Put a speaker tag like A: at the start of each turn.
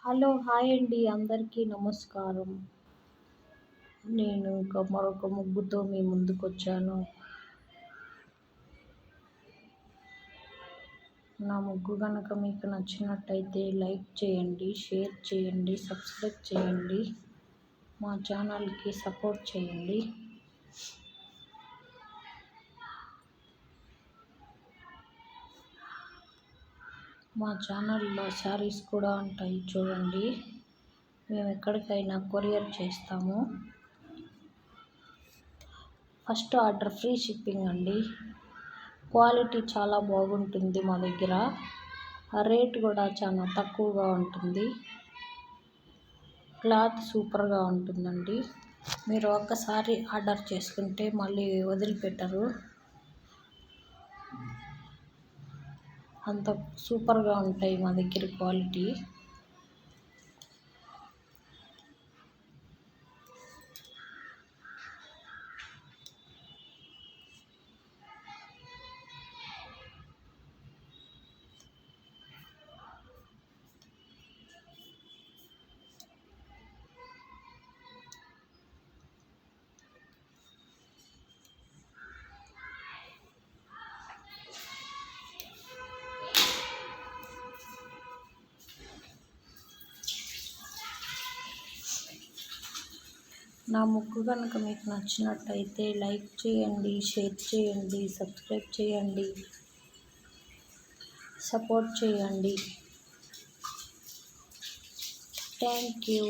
A: Hello hi అండి అందరికీ నమస్కారం. నేను ఇంకా మరొక ముగ్గుతో మీ ముందుకొచ్చాను. నా ముగ్గు కనుక మీకు నచ్చినట్టయితే లైక్ చేయండి, షేర్ చేయండి, సబ్స్క్రైబ్ చేయండి. మా ఛానల్కి సపోర్ట్ చేయండి. మా ఛానల్లో శారీస్ కూడా ఉంటాయి చూడండి. మేము ఎక్కడికైనా కొరియర్ చేస్తాము. ఫస్ట్ ఆర్డర్ ఫ్రీ షిప్పింగ్ అండి. క్వాలిటీ చాలా బాగుంటుంది మా దగ్గర. రేట్ కూడా చాలా తక్కువగా ఉంటుంది. క్లాత్ సూపర్గా ఉంటుందండి. మీరు ఒక్కసారి ఆర్డర్ చేసుకుంటే మళ్ళీ వదిలిపెట్టరు. అంత సూపర్గా ఉంటాయి మా దగ్గర క్వాలిటీ. నా ముగ్గు కనుక మీకు నచ్చినట్టయితే లైక్ చేయండి, షేర్ చేయండి, సబ్స్క్రైబ్ చేయండి, సపోర్ట్ చేయండి. Thank you.